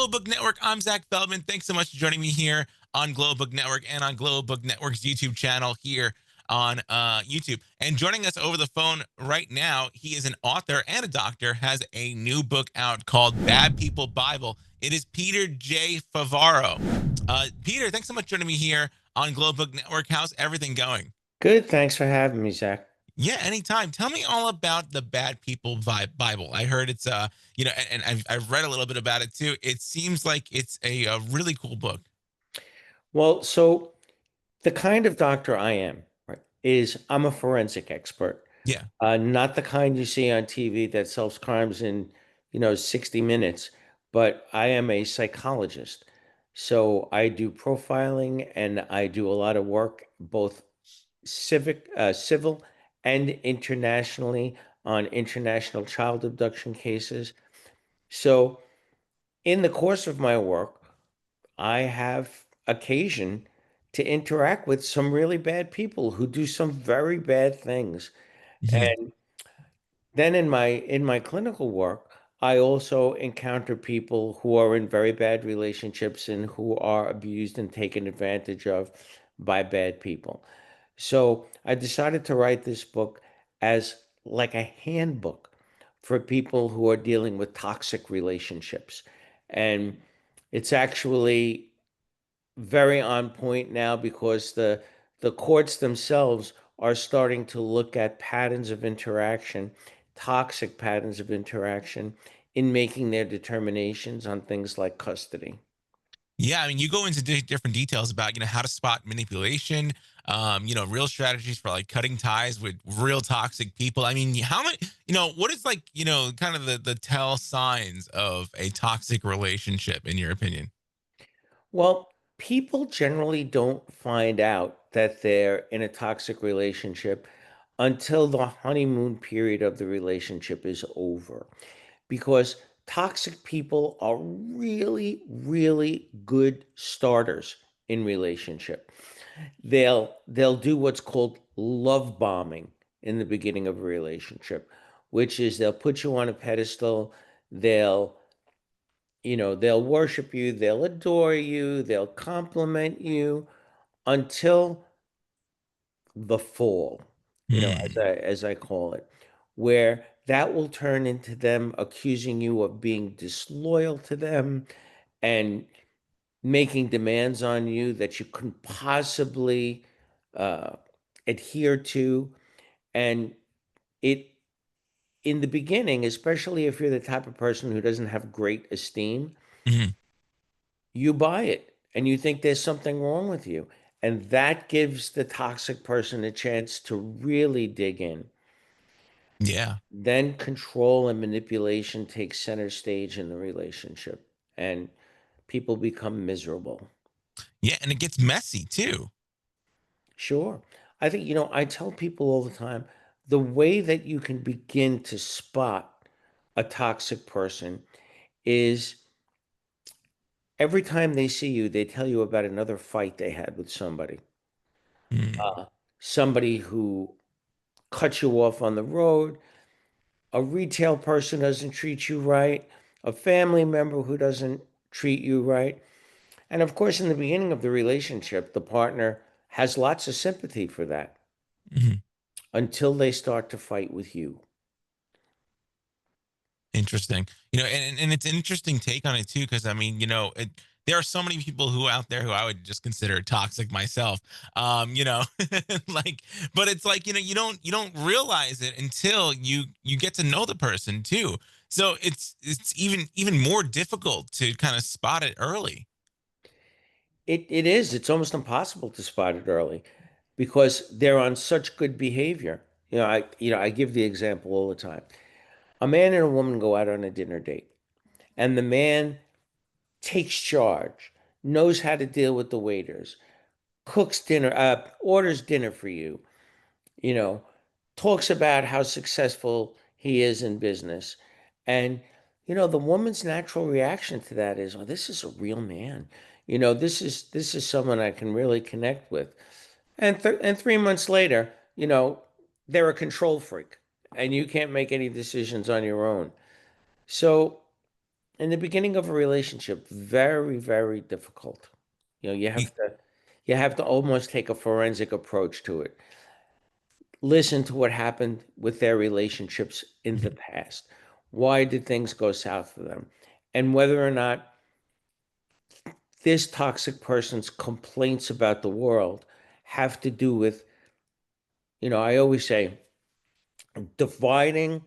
Global Book Network. I'm Zach Feldman. Thanks so much for joining me here on Global Book Network and on Global Book Network's YouTube channel here on YouTube. And joining us over the phone right now, he is an author and a doctor, has a new book out called Bad People Bible. It is PeterJFavaro. Peter, thanks so much for joining me here on Global Book Network. How's everything going? Good. Thanks for having me, Zach. Yeah, anytime. Tell me all about the Bad People Bible. I heard it's and I've read a little bit about it too. It seems like it's a really cool book. Well, so the kind of doctor I am, right, is I'm a forensic expert, Yeah. not the kind you see on TV that solves crimes in, 60 minutes, but I am a psychologist. So I do profiling and I do a lot of work, both civil and internationally on international child abduction cases. So in the course of my work, I have occasion to interact with some really bad people who do some very bad things. Mhm. And then in my clinical work, I also encounter people who are in very bad relationships and who are abused and taken advantage of by bad people. So I decided to write this book as like a handbook for people who are dealing with toxic relationships. And it's actually very on point now because the courts themselves are starting to look at patterns of interaction, toxic patterns of interaction, in making their determinations on things like custody. Yeah, I mean, you go into different details about how to spot manipulation, real strategies for like cutting ties with real toxic people. I mean, how many, what is like, kind of the tell signs of a toxic relationship in your opinion? Well, people generally don't find out that they're in a toxic relationship until the honeymoon period of the relationship is over. Because toxic people are really, really good starters in relationship. They'll do what's called love bombing in the beginning of a relationship, which is they'll put you on a pedestal, they'll they'll worship you, they'll adore you, they'll compliment you until the fall, as Hmm. I call it, where that will turn into them accusing you of being disloyal to them and making demands on you that you couldn't possibly uh, adhere to. And it, in the beginning, especially if you're the type of person who doesn't have great esteem, Hmm. you buy it and you think there's something wrong with you. And that gives the toxic person a chance to really dig in. Yeah. Then control and manipulation take center stage in the relationship, and people become miserable. Yeah. And it gets messy too. Sure. I think, I tell people all the time the way that you can begin to spot a toxic person is every time they see you, they tell you about another fight they had with somebody. Hmm. Uh, Somebody who cut you off on the road, a retail person doesn't treat you right, a family member who doesn't treat you right. And of course, in the beginning of the relationship, the partner has lots of sympathy for that Hmm. until they start to fight with you. Interesting. And it's an interesting take on it too, because I mean, there are so many people who out there who I would just consider toxic myself. Like, but it's like, you don't realize it until you get to know the person too. So it's even more difficult to kind of spot it early. It is. It's almost impossible to spot it early because they're on such good behavior. I give the example all the time. A man and a woman go out on a dinner date, and the man takes charge, knows how to deal with the waiters, cooks dinner, orders dinner for you, you know, talks about how successful he is in business. And, the woman's natural reaction to that is, oh, this is a real man. This is someone I can really connect with. And 3 months later, they're a control freak and you can't make any decisions on your own. So in the beginning of a relationship, very, very difficult. You know, you have to almost take a forensic approach to it. Listen to what happened with their relationships in the past. Why did things go south for them? And whether or not this toxic person's complaints about the world have to do with, I always say, dividing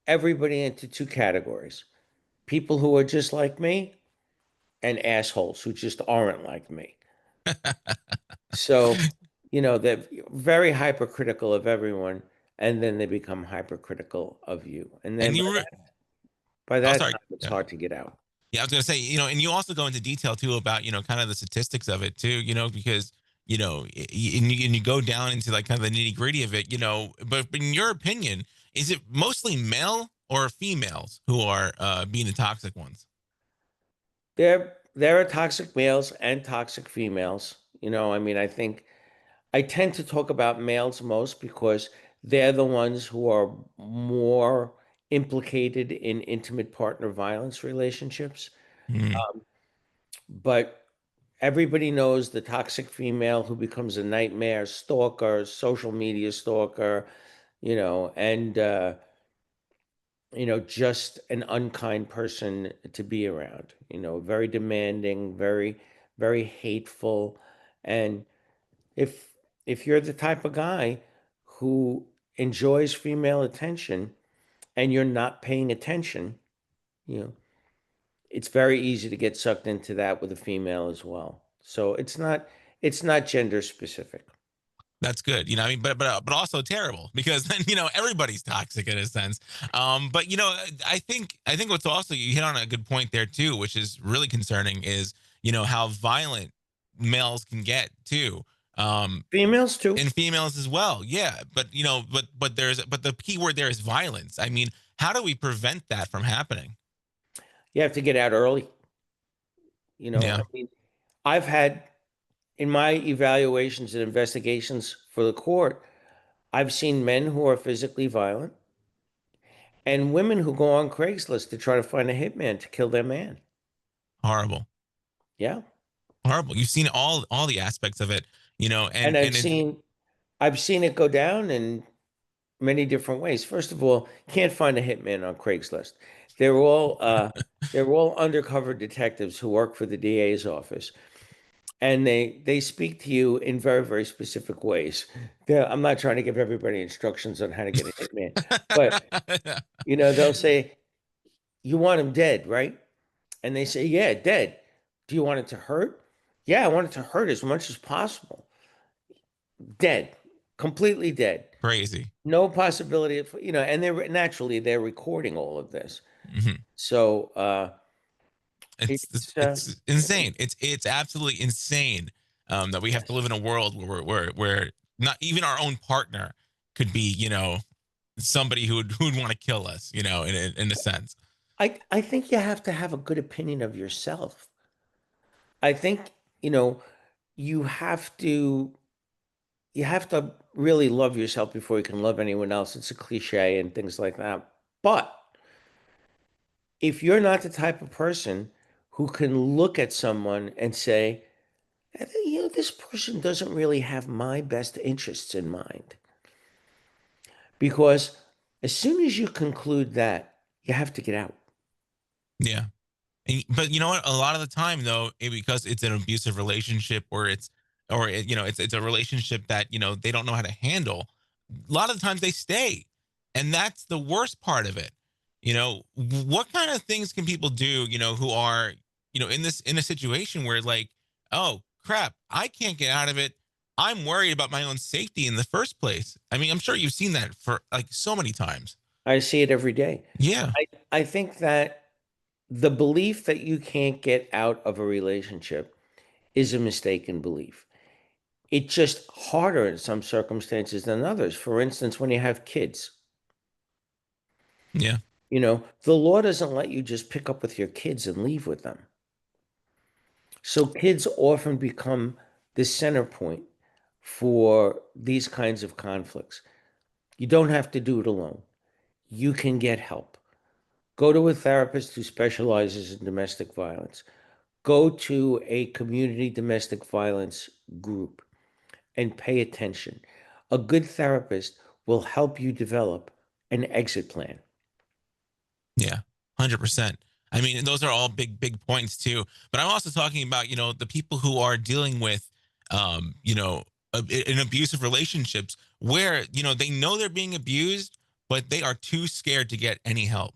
everybody into two categories: people who are just like me and assholes who just aren't like me. So, they're very hypercritical of everyone, and then they become hypercritical of you. And then And by you were, by oh, that sorry. time, it's Yeah. hard to get out. Yeah, I was gonna say, and you also go into detail too about, kind of the statistics of it too, because and you go down into like kind of the nitty gritty of it, But in your opinion, is it mostly male or females who are being the toxic ones? There are toxic males and toxic females. I mean, I tend to talk about males most because they're the ones who are more implicated in intimate partner violence relationships. Mm, But everybody knows the toxic female who becomes a nightmare stalker, social media stalker, and just an unkind person to be around. Very demanding, very, very hateful. And if if you're the type of guy who enjoys female attention and you're not paying attention, you know, it's very easy to get sucked into that with a female as well. So it's not gender specific. that's good. I mean, but also terrible because then everybody's toxic in a sense. But I think what's also you hit on a good point there too, which is really concerning is how violent males can get too. Females too. And females as well. Yeah, but the key word there is violence. I mean, how do we prevent that from happening? You have to get out early. I Yeah, mean, I've had in my evaluations and investigations for the court, I've seen men who are physically violent and women who go on Craigslist to try to find a hitman to kill their man. horrible, Yeah. horrible. You've seen all the aspects of it, And and it's I've seen it go down in many different ways. First of all, can't find a hitman on Craigslist. They're all uh they're all undercover detectives who work for the DA's office. And they speak to you in very, very specific ways. I'm not trying to give everybody instructions on how to get a hitman, but they'll say, "You want him dead, right?" And they say, "Yeah, dead. Do you want it to hurt?" "Yeah, I want it to hurt as much as possible." Dead, completely dead. crazy. No possibility of, and they're recording all of this. Mhm. So It's it's it's insane. It's absolutely insane that we have to yes. live in a world where not even our own partner could be somebody who would want to kill us, in a sense. I think you have to have a good opinion of yourself. I think, you know, you have to you have to really love yourself before you can love anyone else. It's a cliche and things like that. But if you're not the type of person who can look at someone and say, this person doesn't really have my best interests in mind. Because as soon as you conclude that, you have to get out. Yeah. But you know what? A lot of the time, though, because it's an abusive relationship, it's a relationship that they don't know how to handle. A lot of the times they stay, and that's the worst part of it. What kind of things can people do? Who are in a situation where like, oh crap, I can't get out of it. I'm worried about my own safety in the first place. I mean, I'm sure you've seen that for like so many times. I see it every day. Yeah, I think that the belief that you can't get out of a relationship is a mistaken belief. It's just harder in some circumstances than others. For instance, when you have kids, yeah, the law doesn't let you just pick up with your kids and leave with them. So kids often become the center point for these kinds of conflicts. You don't have to do it alone. You can get help. Go to a therapist who specializes in domestic violence. Go to a community domestic violence group and pay attention. A good therapist will help you develop an exit plan. Yeah, 100%. I mean, and those are all big points too. But I'm also talking about, the people who are dealing with, in abusive relationships where, they know they're being abused, but they are too scared to get any help.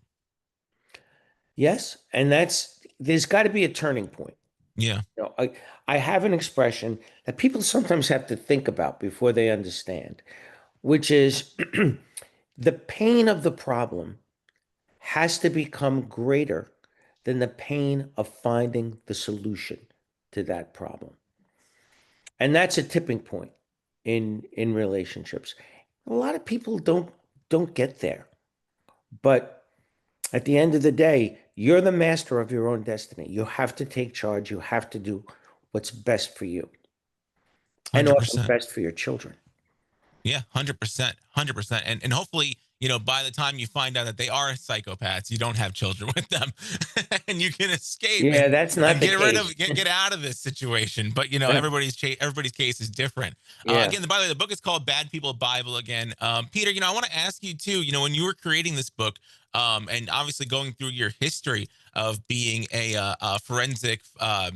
Yes, and there's got to be a turning point. Yeah. I have an expression that people sometimes have to think about before they understand, which is the pain of the problem has to become greater than the pain of finding the solution to that problem. And that's a tipping point in relationships. A lot of people don't get there. But at the end of the day, you're the master of your own destiny. You have to take charge. You have to do what's best for you and also 100%. best for your children. Yeah, 100%. 100%. And hopefully, by the time you find out that they are psychopaths, you don't have children with them and you can escape Yeah, that's and not the get rid case. of get out of this situation. But everybody's case is different. Yeah. Again, by the way, the book is called Bad People Bible again. Peter, I want to ask you too, when you were creating this book, and obviously going through your history of being a forensic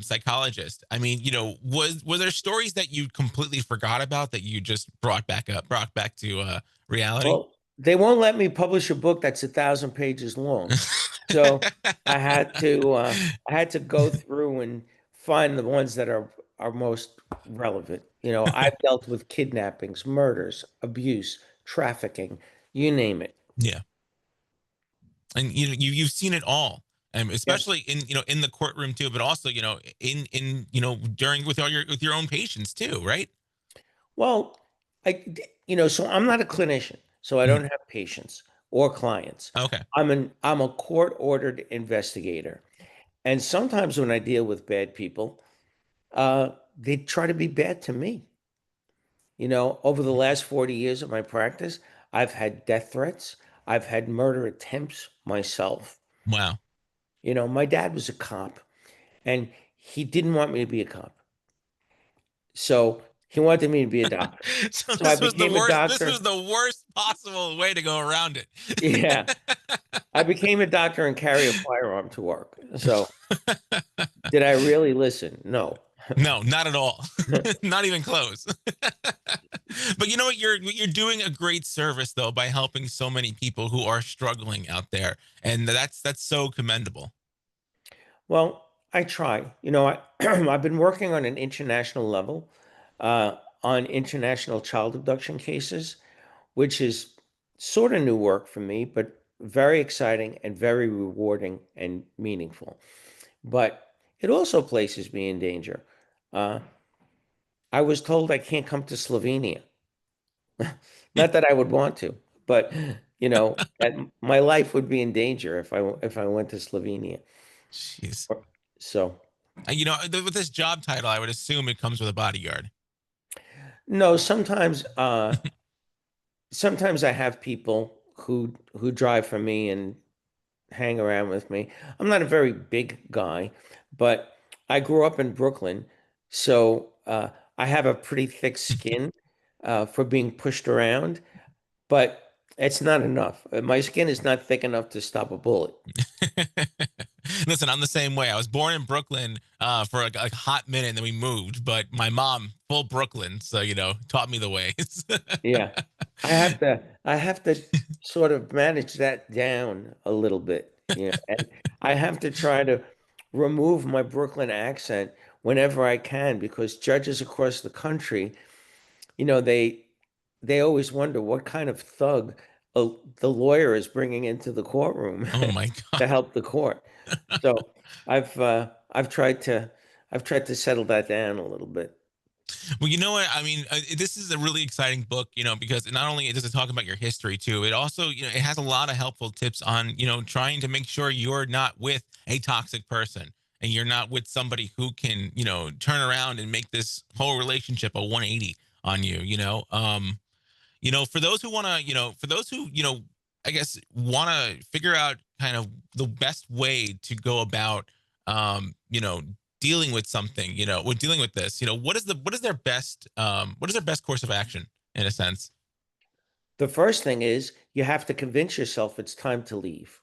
psychologist. I mean, were there stories that you completely forgot about that you just brought back to reality? Well, they won't let me publish a book that's 1,000 pages long. So I had to go through and find the ones that are most relevant. I've dealt with kidnappings, murders, abuse, trafficking, you name it. Yeah, and you've seen it all, and Yes. especially in the courtroom too, but also in during with your own patients too, right? Well, so I'm not a clinician, so I Mhm. don't have patients or clients. Okay. I'm a court-ordered investigator. And sometimes when I deal with bad people, they try to be bad to me. Over the last 40 years of my practice, I've had death threats. I've had murder attempts myself. Wow. My dad was a cop and he didn't want me to be a cop. So he wanted me to be a doctor. So So I this was the became a worst. This was doctor. the worst possible way to go around it. Yeah, I became a doctor and carry a firearm to work. So did I really listen? No. No, not at all. Not even close. But you know what? You're doing a great service though by helping so many people who are struggling out there, and that's so commendable. Well, I try. I've been working on an international level uh, on international child abduction cases, which is sort of new work for me, but very exciting and very rewarding and meaningful. But it also places me in danger. Uh, I was told I can't come to Slovenia. Not that I would want to, but that my life would be in danger if I went to Slovenia. Jeez. So. With this job title, I would assume it comes with a bodyguard. No, sometimes I have people who drive for me and hang around with me. I'm not a very big guy, but I grew up in Brooklyn, so I have a pretty thick skin for being pushed around, but it's not enough. My skin is not thick enough to stop a bullet. Listen, I'm the same way. I was born in Brooklyn for a hot minute, and then we moved. But my mom, full Brooklyn, so taught me the ways. Yeah. I have to sort of manage that down a little bit, and I have to try to remove my Brooklyn accent whenever I can because judges across the country, you know, they they always wonder what kind of thug the lawyer is bringing into the courtroom Oh my god. to help the court. So I've tried to settle that down a little bit. Well, you know what? I mean, this is a really exciting book, because not only does it talk about your history too, it also, it has a lot of helpful tips on, trying to make sure you're not with a toxic person and you're not with somebody who can, turn around and make this whole relationship a 180 on you. For those who want to, for those who, I guess want to figure out kind of the best way to go about, you know, dealing with something, you know, with dealing with this, you know, what is their best, what is their best course of action in a sense? The first thing is you have to convince yourself it's time to leave.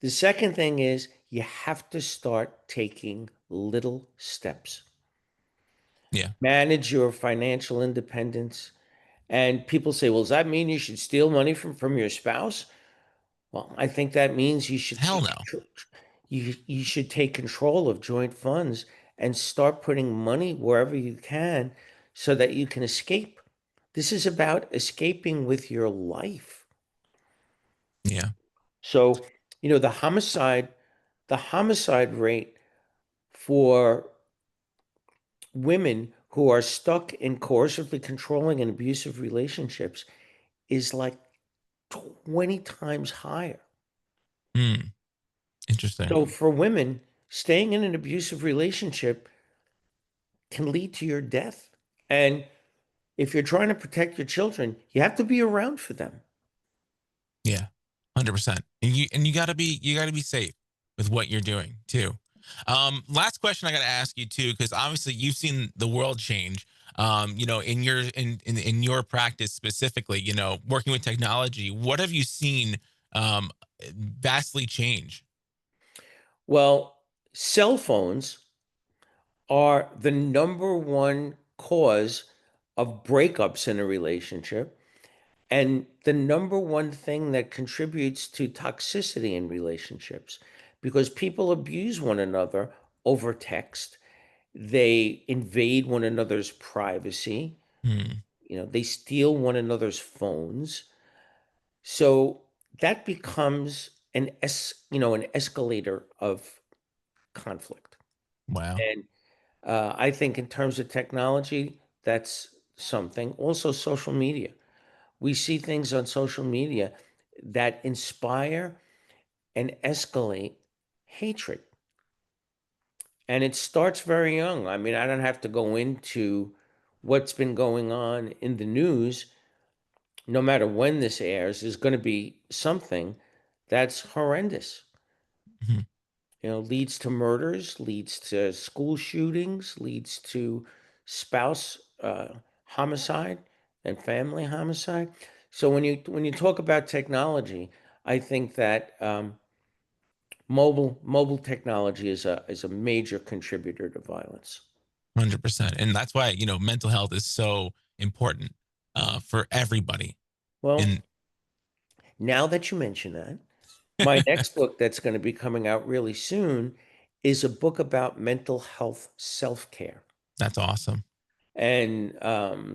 The second thing is you have to start taking little steps. Yeah. Manage your financial independence. And people say, well, does that mean you should steal money from your spouse? Well, I think that means Hell no. you should take control of joint funds and start putting money wherever you can so that you can escape. This is about escaping with your life. Yeah. So, the homicide rate for women who are stuck in coercively controlling and abusive relationships is like 20 times higher. Hmm. Interesting. So for women, staying in an abusive relationship can lead to your death. And if you're trying to protect your children, you have to be around for them. Yeah, 100%. And you gotta be safe with what you're doing too. Last question I gotta ask you too, because obviously you've seen the world change. You know, in your in your practice specifically, you know, working with technology, what have you seen vastly change? Well, cell phones are the number one cause of breakups in a relationship and the number one thing that contributes to toxicity in relationships because people abuse one another over text. They invade one another's privacy. Hmm. They steal one another's phones. So that becomes an escalator of conflict. Wow. And I think in terms of technology, that's something. Also, social media. We see things on social media that inspire and escalate hatred. And it starts very young. I mean, I don't have to go into what's been going on in the news. No matter when this airs, is going to be something that's horrendous. Mhm. Leads to murders, leads to school shootings, leads to spouse homicide and family homicide. So when you talk about technology, I think that mobile technology is a major contributor to violence. 100%. And that's why, you know, mental health is so important for everybody. Well, And now that you mention that, my next book that's going to be coming out really soon is a book about mental health self-care. that's awesome. And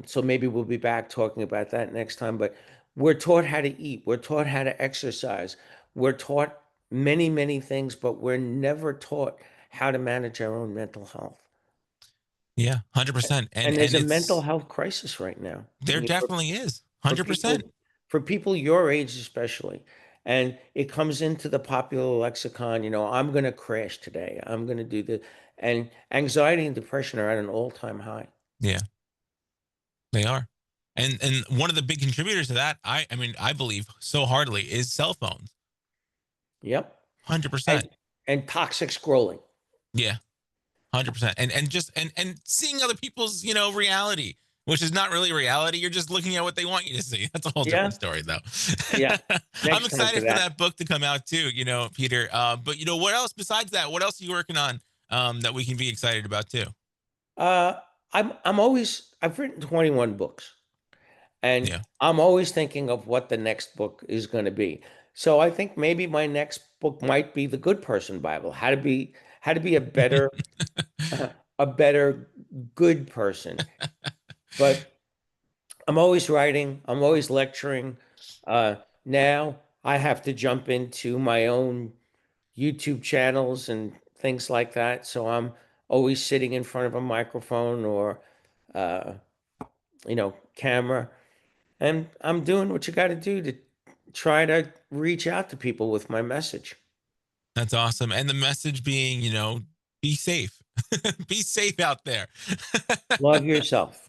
so maybe we'll be back talking about that next time. But we're taught how to eat, we're taught how to exercise, we're taught many, many things, but we're never taught how to manage our own mental health. Yeah, 100%. And there's And a mental it's health crisis right now. I there mean, for, definitely is. for 100%. people for people your age especially. And it comes into the popular lexicon, I'm going to crash today. I'm going to do this. And anxiety and depression are at an all-time high. Yeah, they are. And one of the big contributors to that, I mean, I believe so hardly is cell phones. Yep. And 100%. and toxic scrolling. Yeah, 100%. And just and seeing other people's, you know, reality, which is not really reality. You're just looking at what they want you to see. That's a whole Yeah. different story though. Yeah. I'm Next time for excited for that. that book to come out too, you know, Peter. But you know, what else besides that? What else are you working on that we can be excited about too? Uh, I've written 21 books, and Yeah. I'm always thinking of what the next book is going to be. So I think maybe my next book might be the Good Person Bible, how to be a better good person. But I'm always writing, I'm always lecturing. Now I have to jump into my own YouTube channels and things like that. So I'm always sitting in front of a microphone or, uh, camera, and I'm doing what you got to do to try to reach out to people with my message. That's awesome. And the message being, you know, be safe. Be safe out there. Love yourself.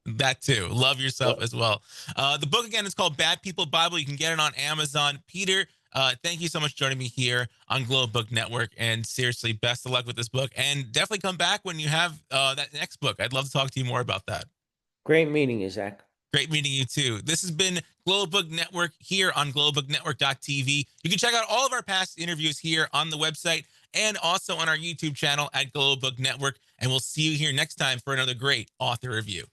That too. Love yourself Well, as well. The book again is called Bad People Bible. You can get it on Amazon. Peter, Thank you so much for joining me here on Globe Book Network. And seriously, best of luck with this book. And definitely come back when you have that next book. I'd love to talk to you more about that. Great meeting you, Zach. Great meeting you too. This has been Globe Book Network here on globalbooknetwork.tv. You can check out all of our past interviews here on the website and also on our YouTube channel at Globe Book Network. And we'll see you here next time for another great author review.